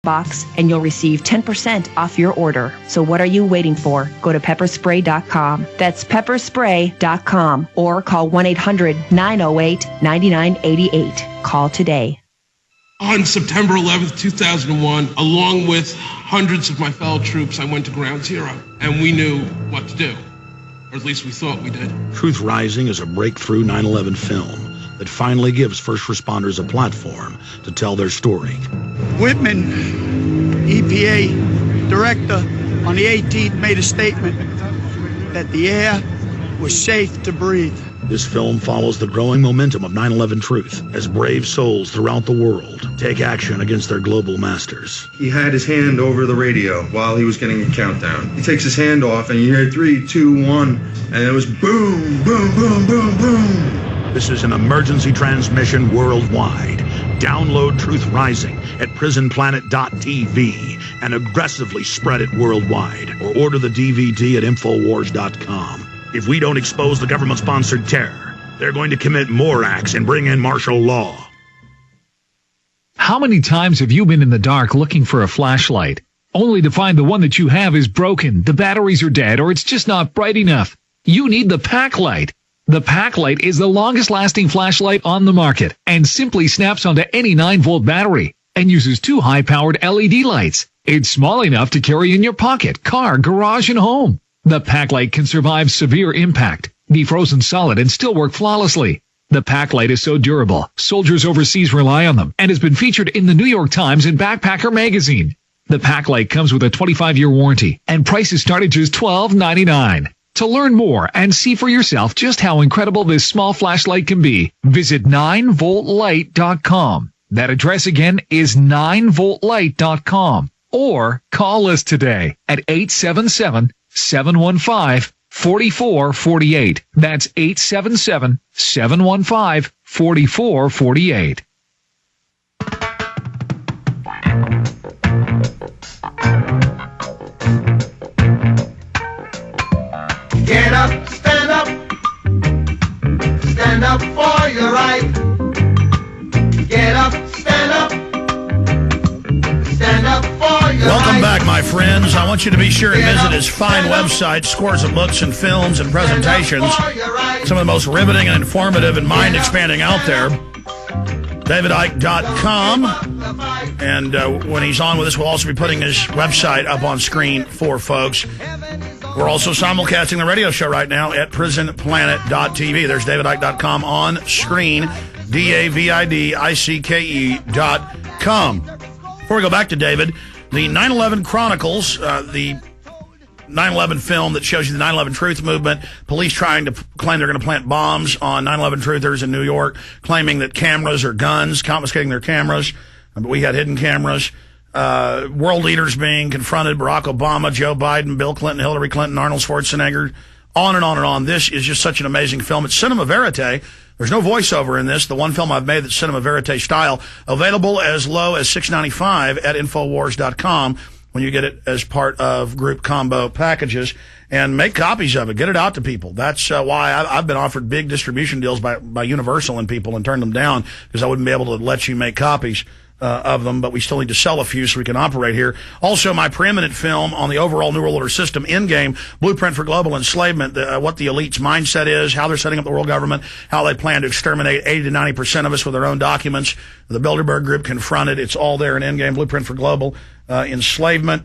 box and you'll receive 10% off your order. So what are you waiting for? Go to pepperspray.com. That's pepperspray.com or call 1-800-908-9988. Call today. On September 11th, 2001, along with hundreds of my fellow troops, I went to Ground Zero, and we knew what to do. Or at least we thought we did. Truth Rising is a breakthrough 9/11 film that finally gives first responders a platform to tell their story. Whitman, EPA director, on the 18th made a statement that the air was safe to breathe. This film follows the growing momentum of 9/11 truth as brave souls throughout the world take action against their global masters. He had his hand over the radio while he was getting a countdown. He takes his hand off and you hear 3, 2, 1, and it was boom, boom, boom, boom, boom. This is an emergency transmission worldwide. Download Truth Rising at prisonplanet.tv and aggressively spread it worldwide, or order the DVD at Infowars.com. If we don't expose the government-sponsored terror, they're going to commit more acts and bring in martial law. How many times have you been in the dark looking for a flashlight, only to find the one that you have is broken, the batteries are dead, or it's just not bright enough? You need the Pack Light. The Pack Light is the longest-lasting flashlight on the market and simply snaps onto any 9-volt battery and uses 2 high-powered LED lights. It's small enough to carry in your pocket, car, garage, and home. The Pack Light can survive severe impact, be frozen solid, and still work flawlessly. The Pack Light is so durable, soldiers overseas rely on them, and has been featured in the New York Times and Backpacker magazine. The Pack Light comes with a 25-year warranty, and prices start at just $12.99. To learn more and see for yourself just how incredible this small flashlight can be, visit 9voltlight.com. That address again is 9voltlight.com. Or call us today at 877-715-4448. That's 877-715-4448. Get up, stand up. Stand up for your right. Get up, stand up. Stand up for your right. Welcome back, my friends. I want you to be sure and visit his fine website, scores of books and films and presentations. Some of the most riveting and informative and mind-expanding out there. DavidIcke.com. And when he's on with us, we'll also be putting his website up on screen for folks. We're also simulcasting the radio show right now at prisonplanet.tv. There's DavidIcke.com on screen, DavidIcke.com. Before we go back to David, the 9/11 Chronicles, the 9/11 film that shows you the 9/11 Truth Movement, police trying to claim they're going to plant bombs on 9/11 truthers in New York, claiming that cameras are guns, confiscating their cameras, but we had hidden cameras. World leaders being confronted, Barack Obama, Joe Biden, Bill Clinton, Hillary Clinton, Arnold Schwarzenegger, on and on and on. This is just such an amazing film. It's cinema verite. There's no voiceover in this. The one film I've made that's cinema verite style, available as low as $6.95 at Infowars.com when you get it as part of group combo packages. And make copies of it. Get it out to people. That's why I've been offered big distribution deals by Universal and people and turned them down because I wouldn't be able to let you make copies of them, but we still need to sell a few so we can operate here. Also, my preeminent film on the overall New World Order system, Endgame, Blueprint for Global Enslavement, what the elite's mindset is, how they're setting up the world government, how they plan to exterminate 80 to 90% of us with their own documents. The Bilderberg Group confronted. It's all there in Endgame, Blueprint for Global Enslavement.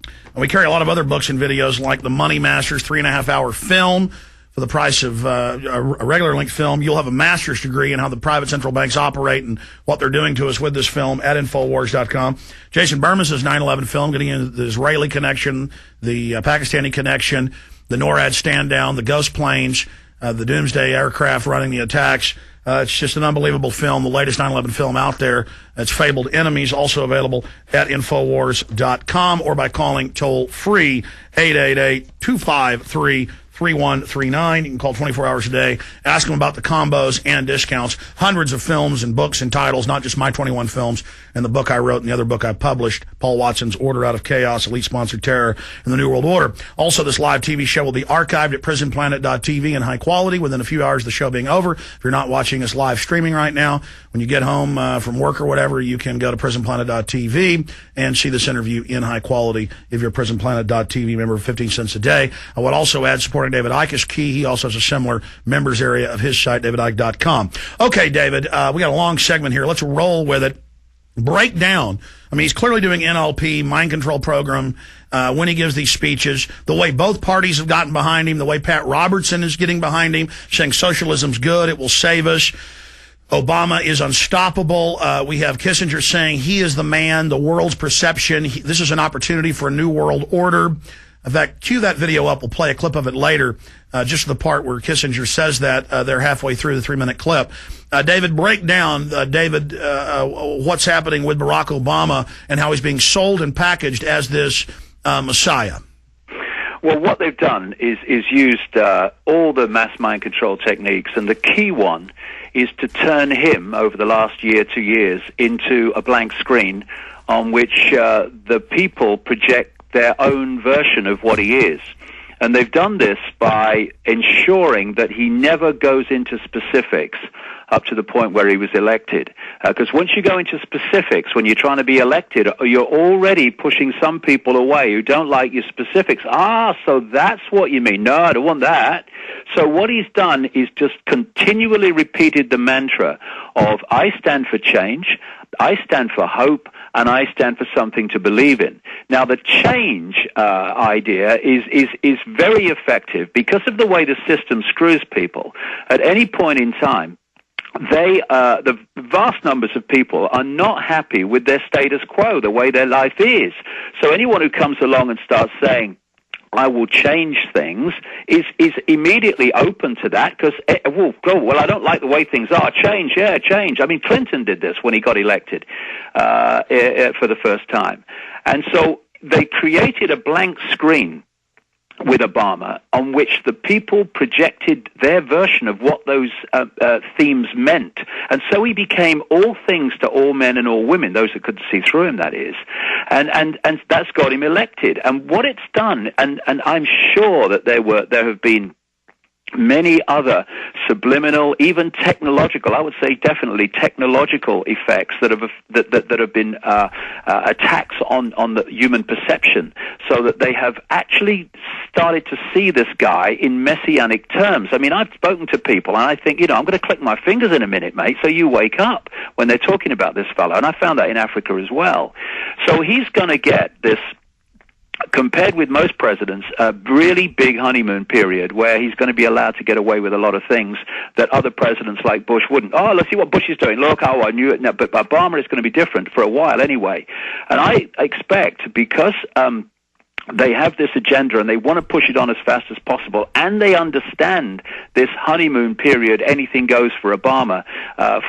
And we carry a lot of other books and videos like the Money Masters 3.5-hour film. For the price of a regular length film, you'll have a master's degree in how the private central banks operate and what they're doing to us with this film at Infowars.com. Jason Burmas' 9/11 film, getting into the Israeli connection, the Pakistani connection, the NORAD stand down, the ghost planes, the doomsday aircraft running the attacks. It's just an unbelievable film, the latest 9/11 film out there. It's Fabled Enemies, also available at Infowars.com or by calling toll-free 888-253 3139. You can call 24 hours a day. Ask them about the combos and discounts. Hundreds of films and books and titles, not just my 21 films and the book I wrote and the other book I published, Paul Watson's Order Out of Chaos, Elite Sponsored Terror, and the New World Order. Also, this live TV show will be archived at prisonplanet.tv in high quality within a few hours of the show being over. If you're not watching us live streaming right now, when you get home from work or whatever, you can go to prisonplanet.tv and see this interview in high quality if you're a prisonplanet.tv member for 15 cents a day. I would also add supporting David Icke is key. He also has a similar members area of his site, davidicke.com. Okay, David, we got a long segment here. Let's roll with it. Break down. I mean, he's clearly doing NLP, mind control program, when he gives these speeches, the way both parties have gotten behind him, the way Pat Robertson is getting behind him, saying socialism's good, it will save us. Obama is unstoppable. We have Kissinger saying he is the man, the world's perception. This is an opportunity for a new world order. In fact, cue that video up. We'll play a clip of it later, just the part where Kissinger says that. They're halfway through the 3-minute clip. David, break down, what's happening with Barack Obama and how he's being sold and packaged as this messiah. Well, what they've done is used all the mass mind control techniques, and the key one is to turn him, over the last year, 2 years, into a blank screen on which the people project their own version of what he is. And they've done this by ensuring that he never goes into specifics up to the point where he was elected. Because once you go into specifics, when you're trying to be elected, you're already pushing some people away who don't like your specifics. So that's what you mean. No, I don't want that. So what he's done is just continually repeated the mantra of, I stand for change, I stand for hope, and I stand for something to believe in. Now, the change idea is very effective because of the way the system screws people. At any point in time, the vast numbers of people are not happy with their status quo, the way their life is. So anyone who comes along and starts saying, I will change things, is immediately open to that because, I don't like the way things are. Change. I mean, Clinton did this when he got elected for the first time. And so they created a blank screen with Obama on which the people projected their version of what those themes meant. And so he became all things to all men and all women, those that could see through him, that is. And that's got him elected. And what it's done, and I'm sure that there have been many other subliminal, even technological, I would say definitely technological effects that have been attacks on the human perception, so that they have actually started to see this guy in messianic terms. I mean, I've spoken to people, and I think, I'm going to click my fingers in a minute, mate, so you wake up when they're talking about this fellow. And I found that in Africa as well. So he's going to get this, compared with most presidents, a really big honeymoon period where he's going to be allowed to get away with a lot of things that other presidents like Bush wouldn't. Let's see what Bush is doing. Look, I knew it. No, but Obama is going to be different for a while anyway. And I expect, because they have this agenda and they want to push it on as fast as possible, and they understand this honeymoon period, anything goes for Obama,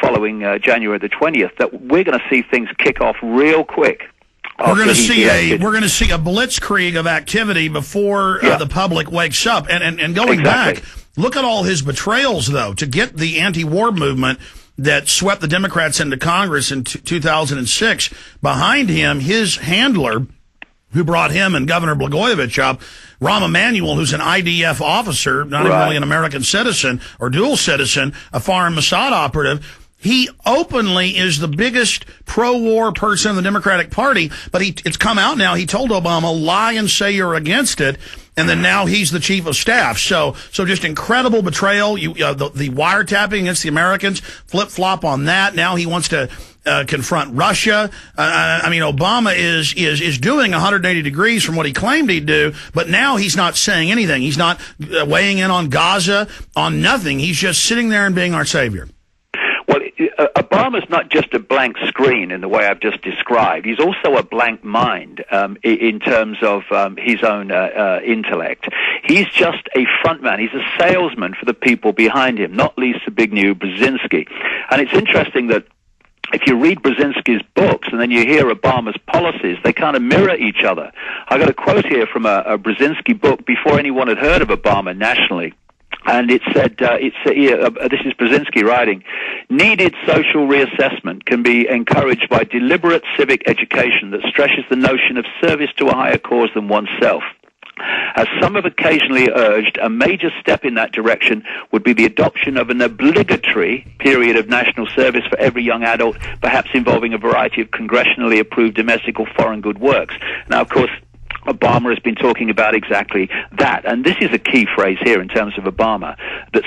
following January the 20th, that we're going to see things kick off real quick. We're going to see a blitzkrieg of activity before the public wakes up. And going back, look at all his betrayals, though, to get the anti-war movement that swept the Democrats into Congress in 2006. Behind him, his handler, who brought him and Governor Blagojevich up, Rahm Emanuel, who's an IDF officer, not even really an American citizen or dual citizen, a foreign Mossad operative. He openly is the biggest pro-war person in the Democratic Party, but it's come out now. He told Obama, lie and say you're against it, and then now he's the chief of staff. So just incredible betrayal. The wiretapping against the Americans, flip-flop on that. Now he wants to confront Russia. I mean, Obama is doing 180 degrees from what he claimed he'd do, but now he's not saying anything. He's not weighing in on Gaza, on nothing. He's just sitting there and being our savior. Well, Obama's not just a blank screen in the way I've just described. He's also a blank mind in terms of his own intellect. He's just a front man. He's a salesman for the people behind him, not least Zbigniew Brzezinski. And it's interesting that if you read Brzezinski's books and then you hear Obama's policies, they kind of mirror each other. I got a quote here from a Brzezinski book before anyone had heard of Obama nationally. And it said, this is Brzezinski writing, needed social reassessment can be encouraged by deliberate civic education that stretches the notion of service to a higher cause than oneself. As some have occasionally urged, a major step in that direction would be the adoption of an obligatory period of national service for every young adult, perhaps involving a variety of congressionally approved domestic or foreign good works. Now, of course, Obama has been talking about exactly that, and this is a key phrase here in terms of Obama, that